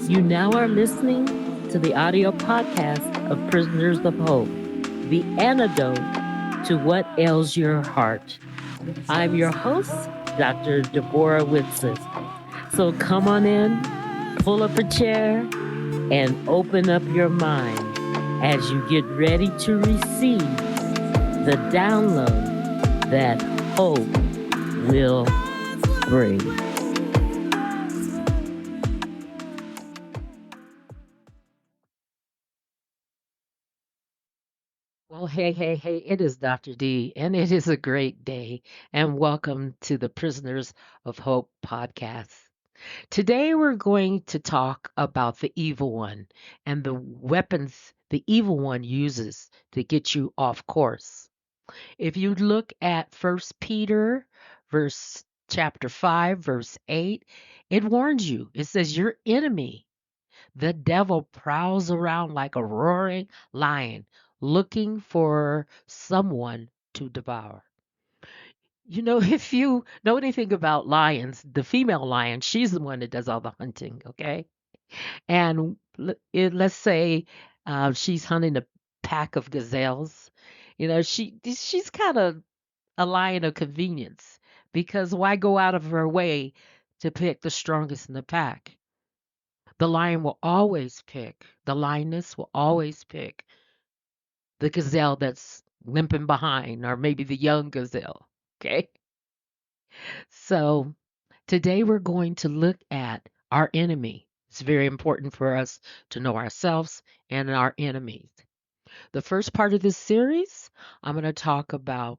You now are listening to the audio podcast of Prisoners of Hope, the antidote to what ails your heart. I'm your host, Dr. Deborah Whitson. So come on in, pull up a chair, and open up your mind as you get ready to receive the download that hope will bring. Well, hey, it is Dr. D, and it is a great day, and welcome to the Prisoners of Hope podcast. Today, we're going to talk about the evil one and the weapons the evil one uses to get you off course. If you look at First Peter, verse chapter 5, verse 8, it warns you. It says, Your enemy, the devil, prowls around like a roaring lion looking for someone to devour. You know, if you know anything about lions, the female lion, she's the one that does all the hunting, okay? And let's say she's hunting a pack of gazelles. You know, she's kind of a lion of convenience because why go out of her way to pick the strongest in the pack? The lion will always pick, the lioness will always pick the gazelle that's limping behind, or maybe the young gazelle. Okay. So today we're going to look at our enemy. It's very important for us to know ourselves and our enemies. The first part of this series, I'm going to talk about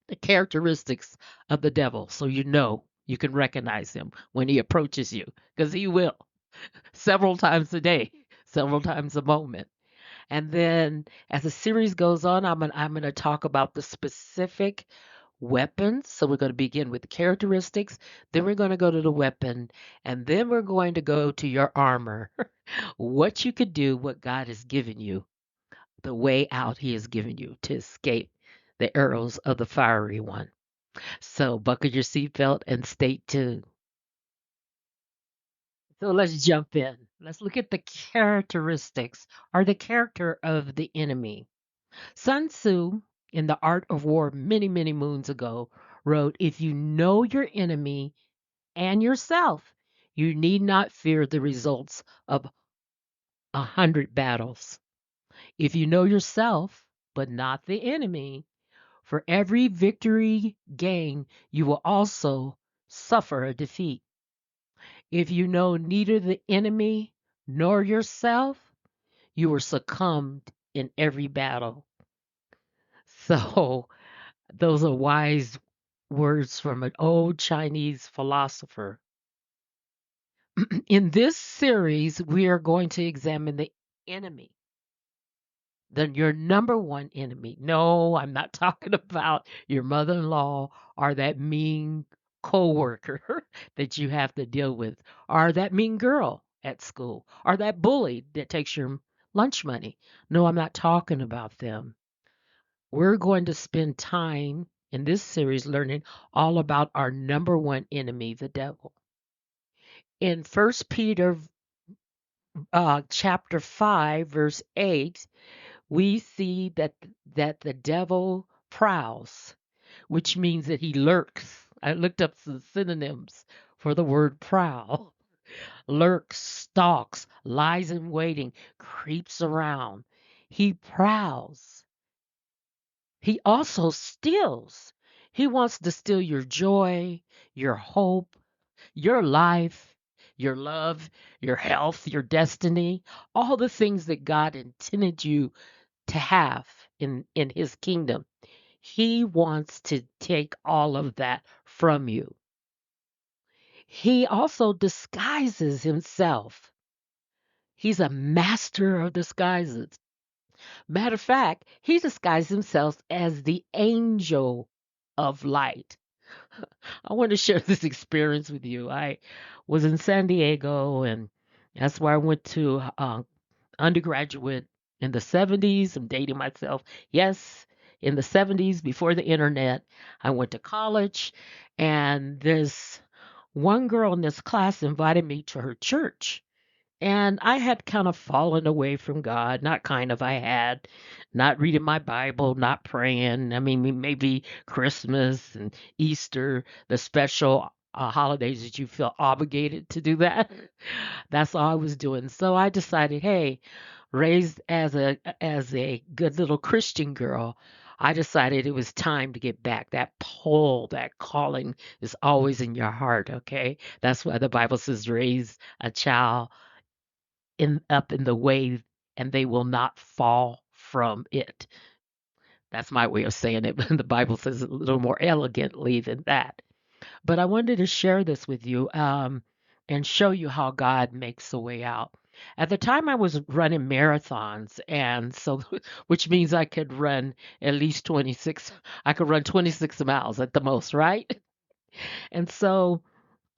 the characteristics of the devil so you know you can recognize him when he approaches you, because he will several times a day, several times a moment. And then as the series goes on, I'm gonna talk about the specific weapons. So we're going to begin with the characteristics, then we're going to go to the weapon, and then we're going to go to your armor. What you could do, what God has given you, the way out He has given you to escape the arrows of the fiery one. So buckle your seatbelt and stay tuned. So let's jump in. Let's look at the characteristics or the character of the enemy. Sun Tzu, in The Art of War, many, many moons ago, wrote, If you know your enemy and yourself, you need not fear the results of 100 battles. If you know yourself, but not the enemy, for every victory gained, you will also suffer a defeat. If you know neither the enemy nor yourself, you are succumbed in every battle. So, those are wise words from an old Chinese philosopher. In this series, we are going to examine the enemy, then your number one enemy. No, I'm not talking about your mother-in-law or that mean coworker that you have to deal with, or that mean girl at school, or that bully that takes your lunch money. No, I'm not talking about them. We're going to spend time in this series learning all about our number one enemy, the devil. In First Peter chapter 5, verse 8, we see that the devil prowls, which means that he lurks. I looked up some synonyms for the word prowl. Lurks, stalks, lies in waiting, creeps around. He prowls. He also steals. He wants to steal your joy, your hope, your life, your love, your health, your destiny, all the things that God intended you to have in his kingdom. He wants to take all of that from you. He also disguises himself. He's a master of disguises. Matter of fact, he disguised himself as the angel of light. I want to share this experience with you. I was in San Diego, and that's where I went to undergraduate in the 70s. I'm dating myself. Yes, in the 70s, before the internet, I went to college, and this one girl in this class invited me to her church. And I had kind of fallen away from God. Not kind of, I had. Not reading my Bible, not praying. I mean, maybe Christmas and Easter, the special holidays that you feel obligated to do that. That's all I was doing. So I decided, hey, raised as a good little Christian girl, I decided it was time to get back. That pull, that calling is always in your heart, okay? That's why the Bible says raise a child in up in the way and they will not fall from it. That's my way of saying it, but the Bible says it a little more elegantly than that. But I wanted to share this with you and show you how God makes a way out. At the time, I was running marathons, and so which means I could run at least 26. I could run 26 miles at the most, right? And so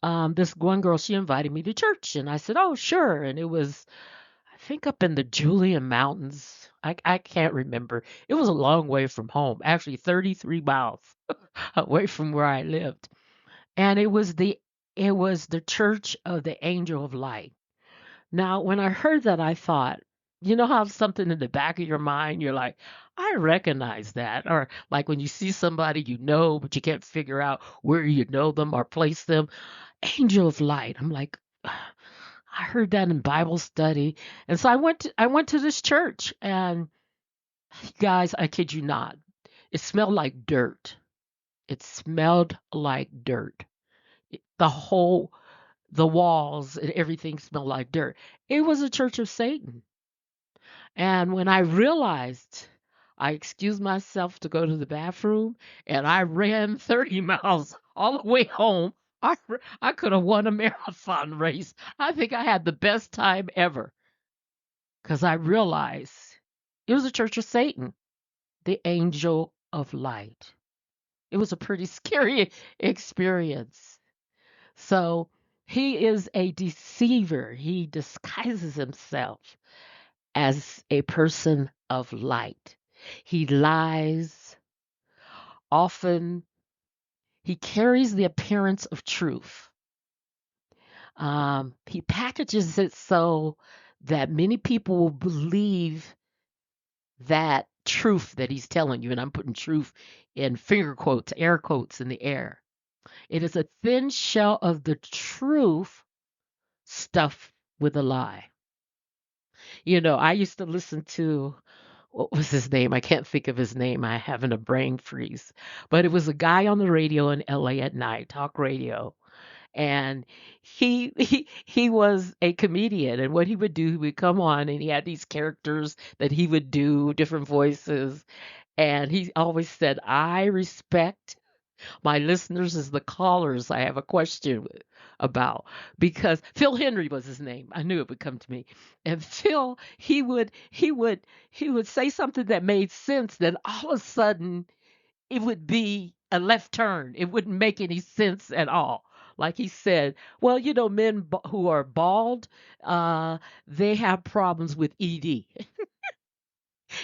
this one girl, she invited me to church, and I said, "Oh, sure." And it was, I think, up in the Julian Mountains. I can't remember. It was a long way from home, actually 33 miles away from where I lived. And it was the Church of the Angel of Light. Now, when I heard that, I thought, you know how something in the back of your mind, you're like, I recognize that. Or like when you see somebody you know, but you can't figure out where you know them or place them. Angel of Light. I'm like, I heard that in Bible study. And so I went to this church and guys, I kid you not, it smelled like dirt. It smelled like dirt. The whole the walls and everything smelled like dirt. It was a church of Satan. And when I realized, I excused myself to go to the bathroom and I ran 30 miles all the way home. I could have won a marathon race. I think I had the best time ever because I realized it was a church of Satan, the angel of light. It was a pretty scary experience. So he is a deceiver. He disguises himself as a person of light. He lies. Often he carries the appearance of truth. He packages it so that many people will believe that truth that he's telling you. And I'm putting truth in finger quotes, air quotes in the air. It is a thin shell of the truth stuffed with a lie. I used to listen to what was his name? I can't think of his name. I having a brain freeze. But it was a guy on the radio in LA at night, talk radio. And he was a comedian, and what he would do, he would come on and he had these characters that he would do, different voices, and he always said, "I respect my listeners as the callers I have a question about," because Phil Henry was his name. I knew it would come to me. And Phil, he would say something that made sense, then all of a sudden it would be a left turn. It wouldn't make any sense at all. Like he said, well, men who are bald, they have problems with ED.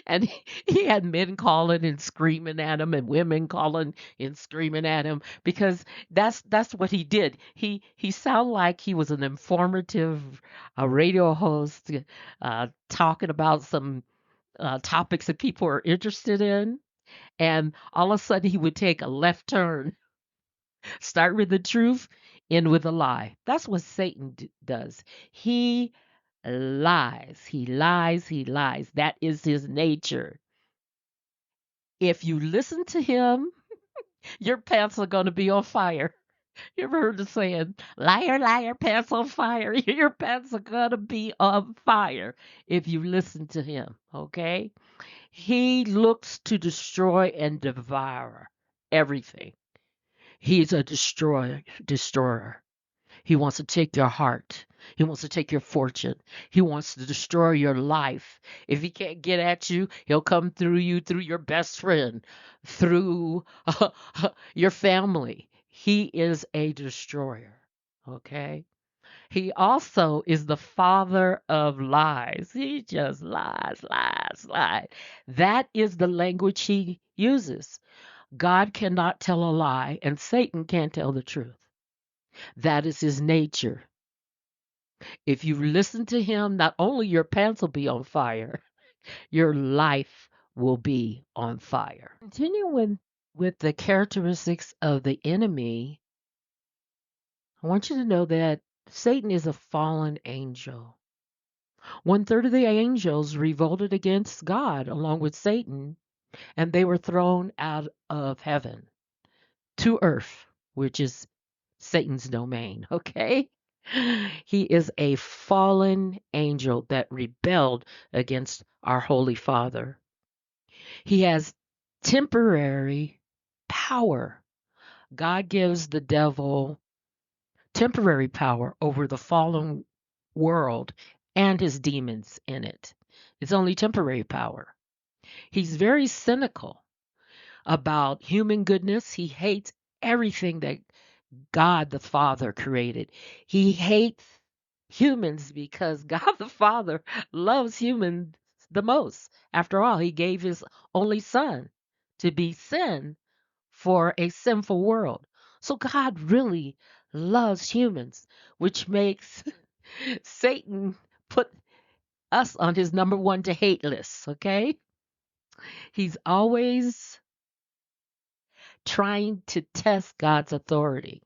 And he had men calling and screaming at him and women calling and screaming at him because that's what he did. He sounded like he was an informative radio host talking about some topics that people are interested in. And all of a sudden he would take a left turn, start with the truth, end with a lie. That's what Satan does. He lies. He lies. He lies. That is his nature. If you listen to him, your pants are going to be on fire. You ever heard the saying, liar, liar, pants on fire? Your pants are going to be on fire if you listen to him, okay? He looks to destroy and devour everything. He's a destroyer. He wants to take your heart. He wants to take your fortune. He wants to destroy your life. If he can't get at you, he'll come through you, through your best friend, through your family. He is a destroyer. Okay? He also is the father of lies. He just lies, lies, lies. That is the language he uses. God cannot tell a lie, and Satan can't tell the truth. That is his nature. If you listen to him, not only your pants will be on fire, your life will be on fire. Continuing with the characteristics of the enemy, I want you to know that Satan is a fallen angel. One third of the angels revolted against God along with Satan, and they were thrown out of heaven to earth, which is Satan's domain, okay? He is a fallen angel that rebelled against our Holy Father. He has temporary power. God gives the devil temporary power over the fallen world and his demons in it. It's only temporary power. He's very cynical about human goodness. He hates everything that God the Father created. He hates humans because God the Father loves humans the most. After all, he gave his only son to be sin for a sinful world. So God really loves humans, which makes Satan put us on his number one to hate list, okay? He's always trying to test God's authority.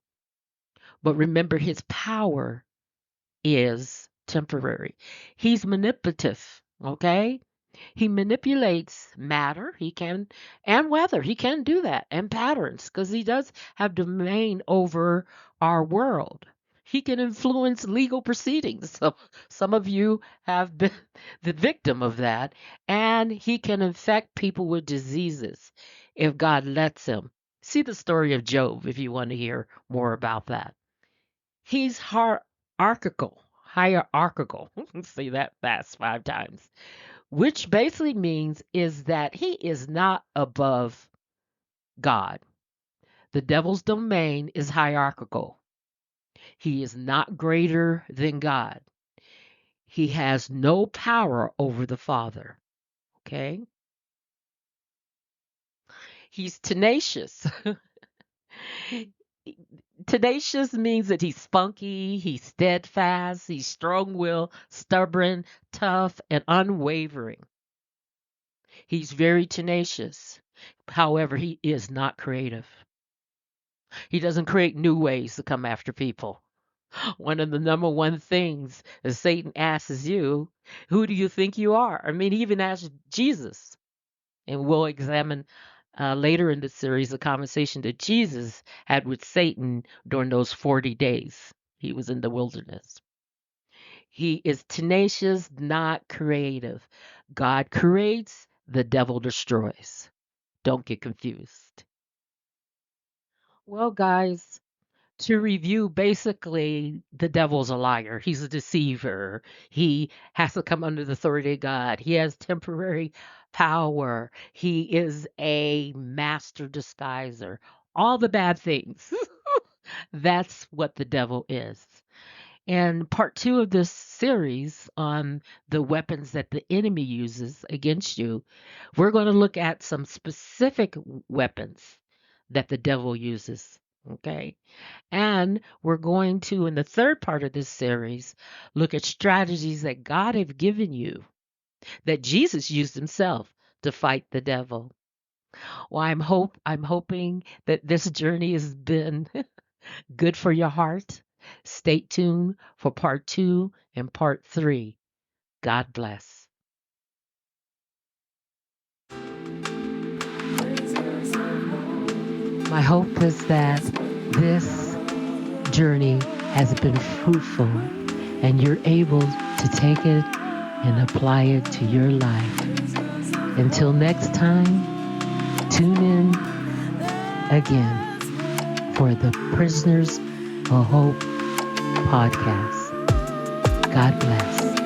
But remember, his power is temporary. He's manipulative, okay? He manipulates matter, he can, and weather. He can do that, and patterns, because he does have domain over our world. He can influence legal proceedings. So some of you have been the victim of that. And he can infect people with diseases if God lets him. See the story of Job if you want to hear more about that. He's hierarchical. Say that fast 5 times, which basically means is that he is not above God. The devil's domain is hierarchical. He is not greater than God. He has no power over the Father. Okay? He's tenacious. Tenacious means that he's spunky, he's steadfast, he's strong willed, stubborn, tough, and unwavering. He's very tenacious. However, he is not creative. He doesn't create new ways to come after people. One of the number one things that Satan asks you, who do you think you are? I mean, he even asked Jesus. And we'll examine later in the series the conversation that Jesus had with Satan during those 40 days he was in the wilderness. He is tenacious, not creative. God creates, the devil destroys. Don't get confused. Well, guys, to review, basically, the devil's a liar. He's a deceiver. He has to come under the authority of God. He has temporary power. He is a master disguiser. All the bad things. That's what the devil is. And part two of this series on the weapons that the enemy uses against you, we're going to look at some specific weapons that the devil uses. Okay. And we're going to, in the third part of this series, look at strategies that God have given you, that Jesus used himself to fight the devil. Well, I'm hoping that this journey has been good for your heart. Stay tuned for part 2 and part 3. God bless. My hope is that this journey has been fruitful and you're able to take it and apply it to your life. Until next time, tune in again for the Prisoners of Hope podcast. God bless.